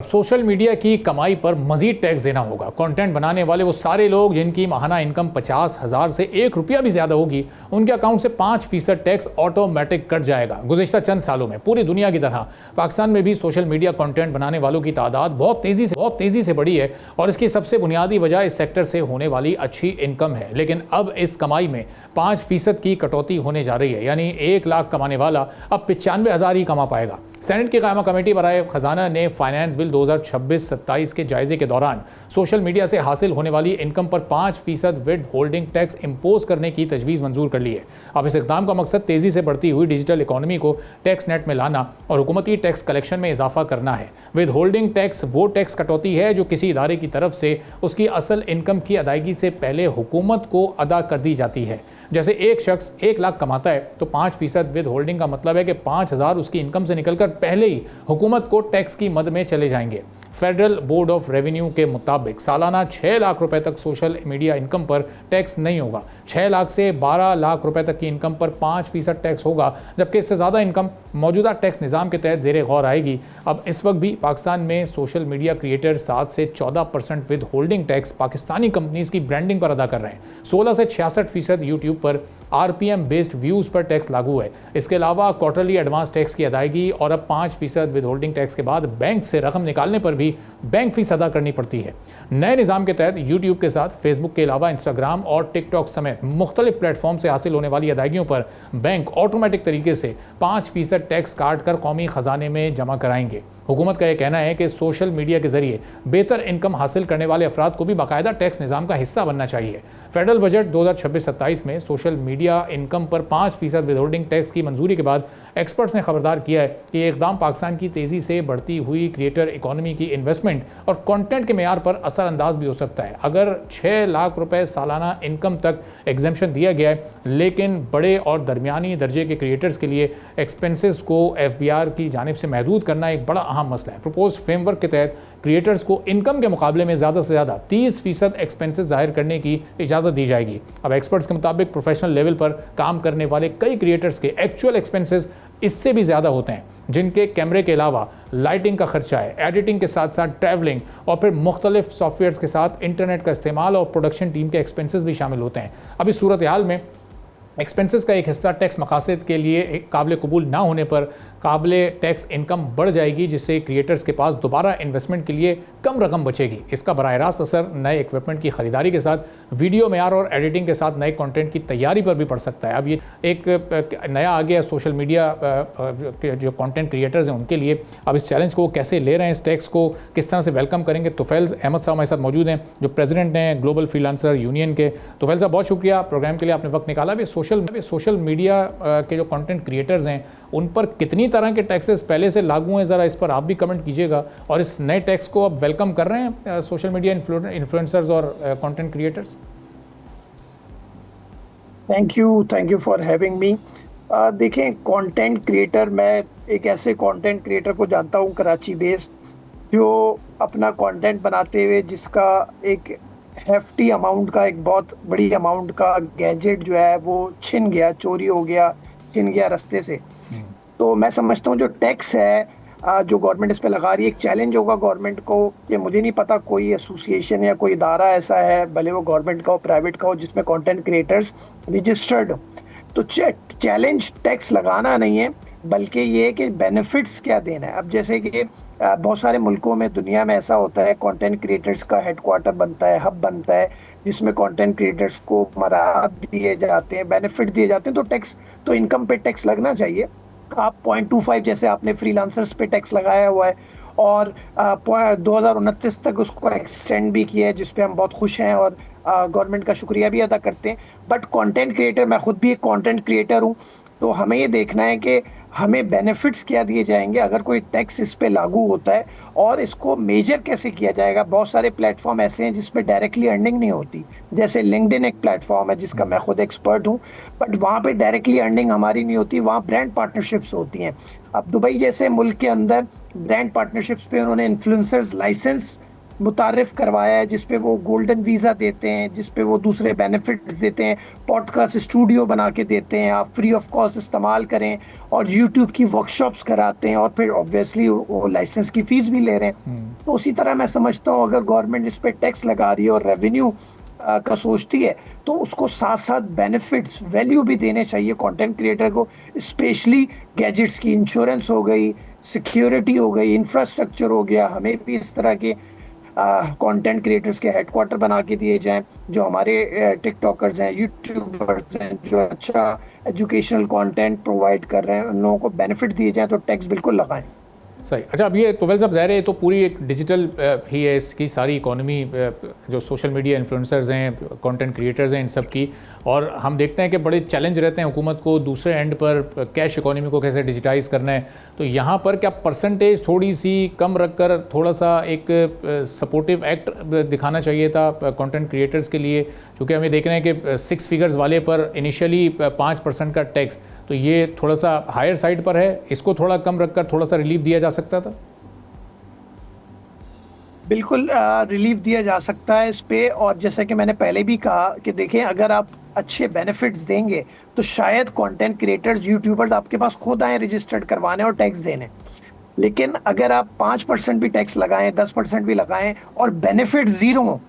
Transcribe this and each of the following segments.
Social media की कमाई पर मजीद टैक्स देना होगा। कंटेंट बनाने वाले वो सारे लोग जिनकी माहाना इनकम 50,000 से ₹1 भी ज्यादा होगी, उनके अकाउंट से 5% टैक्स ऑटोमेटिक कट जाएगा। गुज़िश्ता चंद सालों में पूरी दुनिया की तरह पाकिस्तान में भी सोशल मीडिया कंटेंट बनाने वालों की तादाद बहुत तेजी से बढ़ी है और इसकी सबसे बुनियादी वजह इस सेक्टर से होने वाली अच्छी इनकम है। लेकिन अब इस कमाई में 5% की कटौती होने जा रही है, यानी 1 लाख कमाने वाला अब 95,000 ही कमा पाएगा। सेनेट की कायमा कमेटी बराए खजाना ने फाइनेंस बिल 2026-27 के जायजे के दौरान सोशल मीडिया से हासिल होने वाली इनकम पर 5% विद होल्डिंग टैक्स इंपोज करने की तजवीज़ मंजूर कर ली है। अब इस इक़दाम का मकसद तेज़ी से बढ़ती हुई डिजिटल इकोनॉमी को टैक्स नेट में लाना और हुकूमती टैक्स कलेक्शन में इजाफा करना है। विद होल्डिंग टैक्स वो टैक्स कटौती है जो किसी इदारे की तरफ से उसकी असल इनकम की अदायगी से पहले हुकूमत को अदा कर दी जाती है। जैसे एक शख्स 1 लाख कमाता है तो 5% विद होल्डिंग का मतलब है कि 5,000 उसकी इनकम से निकलकर पहले ही हुकूमत को टैक्स की मद में चले जाएंगे। फेडरल बोर्ड ऑफ रेवेन्यू के मुताबिक सालाना 6 लाख रुपए तक सोशल मीडिया इनकम पर टैक्स नहीं होगा। 6 लाख से 12 लाख रुपए तक की इनकम पर 5% टैक्स होगा, जबकि इससे ज़्यादा इनकम मौजूदा टैक्स निज़ाम के तहत ज़ेरे गौर आएगी। अब इस वक्त भी पाकिस्तान में सोशल मीडिया क्रिएटर 7 से 14% with holding tax Pakistani companies की ब्रांडिंग पर अदा कर रहे हैं। 16 से 66% यूट्यूब पर RPM बेस्ड व्यूज़ पर टैक्स लागू है। इसके अलावा क्वार्टरली एडवांस टैक्स की अदायगी और अब 5% विद होल्डिंग टैक्स के बाद बैंक से रकम निकालने पर भी बैंक फीस अदा करनी पड़ती है। नए निज़ाम के तहत यूट्यूब के साथ फेसबुक के अलावा इंस्टाग्राम और टिकटॉक समेत मुख्तलिफ प्लेटफॉर्म से हासिल होने वाली अदायगियों पर बैंक ऑटोमेटिक तरीके से 5% टैक्स काट कर कौमी खजाने में जमा कराएंगे। हुकूमत का यह कहना है कि सोशल मीडिया के जरिए बेहतर इनकम हासिल करने वाले अफराद को भी बाकायदा टैक्स निज़ाम का हिस्सा बनना चाहिए। फेडरल बजट 2026-27 में सोशल मीडिया इनकम पर 5% विद होल्डिंग टैक्स की मंजूरी के बाद एक्सपर्ट्स ने खबरदार किया है कि यह इकदाम पाकिस्तान की तेज़ी से बढ़ती हुई क्रिएटर इकोनॉमी की इन्वेस्टमेंट और कंटेंट के मेयार पर असरअंदाज भी हो सकता है। अगर 6 लाख रुपए सालाना इनकम तक एग्जेम्पशन दिया गया है, लेकिन बड़े और दरमियानी दर्जे के क्रिएटर्स के लिए एक्सपेंसेस को FBR की जानिब से महदूद करना एक बड़ा अहम मसला है। प्रपोज फ्रेमवर्क के तहत क्रिएटर्स को इनकम के मुकाबले में ज़्यादा से ज़्यादा 30% एक्सपेंसेस जाहिर करने की इजाज़त दी जाएगी। अब एक्सपर्ट्स के मुताबिक प्रोफेशनल लेवल पर काम करने वाले कई क्रिएटर्स के एक्चुअल एक्सपेंसेस इससे भी ज़्यादा होते हैं, जिनके कैमरे के अलावा लाइटिंग का खर्चा है, एडिटिंग के साथ साथ ट्रैवलिंग और फिर मुख्तलिफ सॉफ्टवेयर्स के साथ इंटरनेट का इस्तेमाल और प्रोडक्शन टीम के एक्सपेंसेस भी शामिल होते हैं। अब इस सूरत हाल में एक्सपेंसेस का एक हिस्सा टैक्स मकासद के लिए काबिल कबूल ना होने पर काबिल टैक्स इनकम बढ़ जाएगी, जिससे क्रिएटर्स के पास दोबारा इन्वेस्टमेंट के लिए कम रकम बचेगी। इसका बराह रास्त असर नए इक्विपमेंट की खरीदारी के साथ वीडियो मेयार और एडिटिंग के साथ नए कंटेंट की तैयारी पर भी पड़ सकता है। अब ये एक नया आ गया सोशल मीडिया के जो कंटेंट क्रिएटर्स हैं उनके लिए। अब इस चैलेंज को कैसे ले रहे हैं, इस टैक्स को किस तरह से वेलकम करेंगे। तुफैल अहमद साहब हमारे साथ मौजूद हैं, जो प्रेसिडेंट हैं ग्लोबल फ्रीलांसर यूनियन के। तुफैल साहब, बहुत शुक्रिया प्रोग्राम के लिए, आपने वक्त निकाला। भी सोशल मीडिया के जो कंटेंट क्रिएटर्स हैं उन पर कितनी तरह के टैक्सेस पहले से लागू हैं, ज़रा इस पर आप भी कमेंट कीजिएगा। और इस नए टैक्स को अब वेलकम कर रहे हैं सोशल मीडिया इन्फ्लुएंसर्स और content creators? Thank you for having me. देखें, कंटेंट क्रिएटर, मैं एक ऐसे कंटेंट क्रिएटर को जानता हूँ कराची बेस्ड, जो अपना कंटेंट बनाते हुए जिसका एक हेफ्टी अमाउंट का, एक बहुत बड़ी अमाउंट का गैजेट जो है वो छिन गया, चोरी हो गया, छिन गया रास्ते से। तो मैं समझता हूँ जो टैक्स है जो गवर्नमेंट इस पे लगा रही है, एक चैलेंज होगा गवर्नमेंट को कि मुझे नहीं पता कोई एसोसिएशन या कोई इदारा ऐसा है, भले वो गवर्नमेंट का हो प्राइवेट का हो, जिसमें कंटेंट क्रिएटर्स रजिस्टर्ड हो। तो चैलेंज टैक्स लगाना नहीं है, बल्कि ये है कि बेनिफिट्स क्या देना है। अब जैसे कि बहुत सारे मुल्कों में, दुनिया में ऐसा होता है, कंटेंट क्रिएटर्स का हेडक्वार्टर बनता है, हब बनता है, जिसमें कंटेंट क्रिएटर्स को मराहत दिए जाते हैं, बेनिफिट दिए जाते हैं। तो टैक्स, तो इनकम पे टैक्स लगना चाहिए। आप 0.25 जैसे आपने फ्रीलांसर्स पे टैक्स लगाया हुआ है, और 2029 तक उसको एक्सटेंड भी किया है, जिस पे हम बहुत खुश हैं और गवर्नमेंट का शुक्रिया भी अदा करते हैं। बट कंटेंट क्रिएटर, मैं खुद भी एक कंटेंट क्रिएटर हूँ, तो हमें ये देखना है कि हमें बेनिफिट्स क्या दिए जाएंगे अगर कोई टैक्स इस पे लागू होता है, और इसको मेजर कैसे किया जाएगा। बहुत सारे प्लेटफॉर्म ऐसे हैं जिसमें डायरेक्टली अर्निंग नहीं होती, जैसे लिंक्डइन एक प्लेटफॉर्म है जिसका मैं खुद एक्सपर्ट हूँ, बट वहाँ पे डायरेक्टली अर्निंग हमारी नहीं होती, वहाँ ब्रांड पार्टनरशिप्स होती हैं। अब दुबई जैसे मुल्क के अंदर ब्रांड पार्टनरशिप्स पे उन्होंने इन्फ्लुएंसर्स लाइसेंस मुतारिफ करवाया है, जिस पे वो गोल्डन वीज़ा देते हैं, जिस पे वो दूसरे बेनिफिट्स देते हैं, पॉडकास्ट स्टूडियो बना के देते हैं, आप फ्री ऑफ कॉस्ट इस्तेमाल करें, और यूट्यूब की वर्कशॉप्स कराते हैं, और फिर ऑब्वियसली वो लाइसेंस की फ़ीस भी ले रहे हैं। तो उसी तरह मैं समझता हूँ अगर गवर्नमेंट इस पे टैक्स लगा रही है और रेवेन्यू का सोचती है, तो उसको साथ साथ बेनिफिट्स, वैल्यू भी देने चाहिए कंटेंट क्रिएटर को, स्पेशली गैजेट्स की, इंश्योरेंस हो गई, सिक्योरिटी हो गई, इंफ्रास्ट्रक्चर हो गया। हमें भी इस तरह के कंटेंट क्रिएटर्स के हेडक्वार्टर बना के दिए जाएं, जो हमारे टिकटॉकर्स हैं, यूट्यूबर्स हैं, जो अच्छा एजुकेशनल कंटेंट प्रोवाइड कर रहे हैं, उन लोगों को बेनिफिट दिए जाएं, तो टैक्स बिल्कुल लगाएं। सही। अच्छा, अब ये तोवेल साहब ज़ाहिर है तो पूरी एक डिजिटल ही है, इसकी सारी इकोनॉमी, जो सोशल मीडिया इन्फ्लुएंसर्स हैं, कंटेंट क्रिएटर्स हैं, इन सब की, और हम देखते हैं कि बड़े चैलेंज रहते हैं हुकूमत को दूसरे एंड पर कैश इकोनॉमी को कैसे डिजिटाइज़ करना है। तो यहाँ पर क्या परसेंटेज थोड़ी सी कम रखकर थोड़ा सा एक सपोर्टिव एक्ट दिखाना चाहिए था कंटेंट क्रिएटर्स के लिए, क्योंकि हमें देख रहे हैं कि 6 फिगर्स वाले पर इनिशियली 5% का टैक्स, तो ये थोड़ा सा हायर साइड पर है, इसको थोड़ा कम रखकर थोड़ा सा रिलीफ दिया जा सकता था। बिल्कुल रिलीफ दिया जा सकता है इस पे, और जैसा कि मैंने पहले भी कहा कि देखें, अगर आप अच्छे बेनिफिट्स देंगे तो शायद कंटेंट क्रिएटर्स, यूट्यूबर्स आपके पास खुद आए रजिस्टर्ड करवाने और टैक्स देने। लेकिन अगर आप 5% भी टैक्स लगाएं, 10% भी लगाएं और बेनिफिट जीरो हो,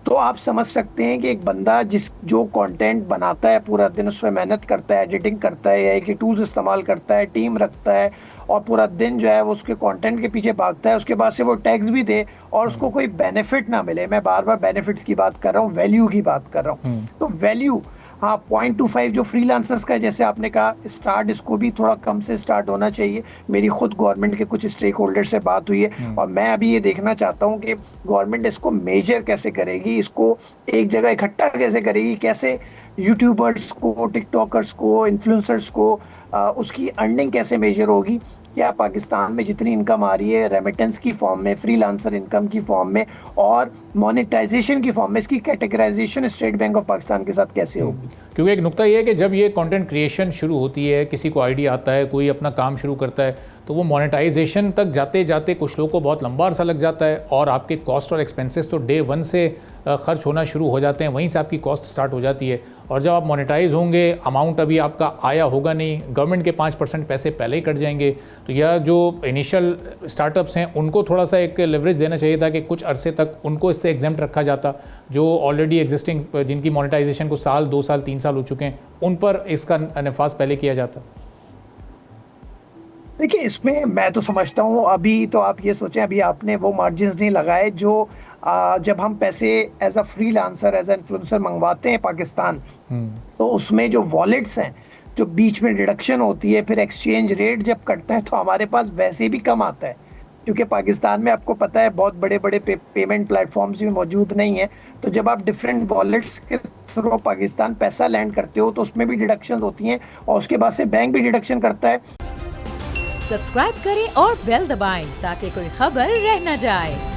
तो आप समझ सकते हैं कि एक बंदा जो कंटेंट बनाता है, पूरा दिन उसमें मेहनत करता है, एडिटिंग करता है, या कि टूल्स इस्तेमाल करता है, टीम रखता है, और पूरा दिन जो है वो उसके कंटेंट के पीछे भागता है, उसके बाद से वो टैक्स भी दे और उसको कोई बेनिफिट ना मिले। मैं बार बार बेनिफिट्स की बात कर रहा हूँ, वैल्यू की बात कर रहा हूँ। तो वैल्यू, हाँ, 0.25 जो फ्रीलांसर्स का है, जैसे आपने कहा स्टार्ट, इसको भी थोड़ा कम से स्टार्ट होना चाहिए। मेरी खुद गवर्नमेंट के कुछ स्टेक होल्डर से बात हुई है, और मैं अभी ये देखना चाहता हूँ कि गवर्नमेंट इसको मेजर कैसे करेगी, इसको एक जगह इकट्ठा कैसे करेगी, कैसे यूट्यूबर्स को, टिकटॉकर्स को, इन्फ्लुएंसर्स को उसकी अर्निंग कैसे मेजर होगी। क्या पाकिस्तान में जितनी इनकम आ रही है रेमिटेंस की फॉर्म में, फ्रीलांसर इनकम की फॉर्म में और मोनेटाइजेशन की फॉर्म में, इसकी categorization State Bank of Pakistan के साथ कैसे होगी? क्योंकि एक नुकता ये है कि जब ये कंटेंट क्रिएशन शुरू होती है, किसी को आइडिया आता है, कोई अपना काम शुरू करता है, तो वो मोनेटाइजेशन तक जाते जाते कुछ लोगों को बहुत लंबा अरसा लग जाता है, और आपके कॉस्ट और एक्सपेंसेस तो डे 1 से खर्च होना शुरू हो जाते हैं, वहीं से आपकी कॉस्ट स्टार्ट हो जाती है। और जब आप मोनेटाइज होंगे, अमाउंट अभी आपका आया होगा नहीं, गवर्नमेंट के 5% पैसे पहले ही कट जाएंगे, तो यह जो इनिशियल स्टार्टअप्स हैं उनको थोड़ा सा एक लेवरेज देना चाहिए था कि कुछ अरसे तक उनको इससे एग्जेम्प्ट रखा जाता, जो ऑलरेडी एग्जिस्टिंग, जिनकी मोनेटाइजेशन को साल, 2 साल, 3 साल हो चुके हैं, उन पर इसका नफाज पहले किया जाता। देखिए, इसमें मैं तो समझता हूँ, अभी तो आप ये सोचें, अभी आपने वो मार्जिन्स नहीं लगाए जो जब हम पैसे as a freelancer, as a influencer मंगवाते हैं पाकिस्तान, तो उसमें जो वॉलेट्स हैं, जो बीच में डिडक्शन होती है, फिर एक्सचेंज रेट जब कटता है, तो हमारे पास वैसे भी कम आता है, क्योंकि पाकिस्तान में आपको पता है बहुत बड़े बड़े पेमेंट प्लेटफॉर्म्स भी मौजूद नहीं है। तो जब आप डिफरेंट वॉलेट्स के थ्रू पाकिस्तान पैसा लैंड करते हो, तो उसमें भी डिडक्शन होती हैं, और उसके बाद से बैंक भी डिडक्शन करता है। सब्सक्राइब करें और बेल दबाएं ताकि कोई खबर रह न जाए।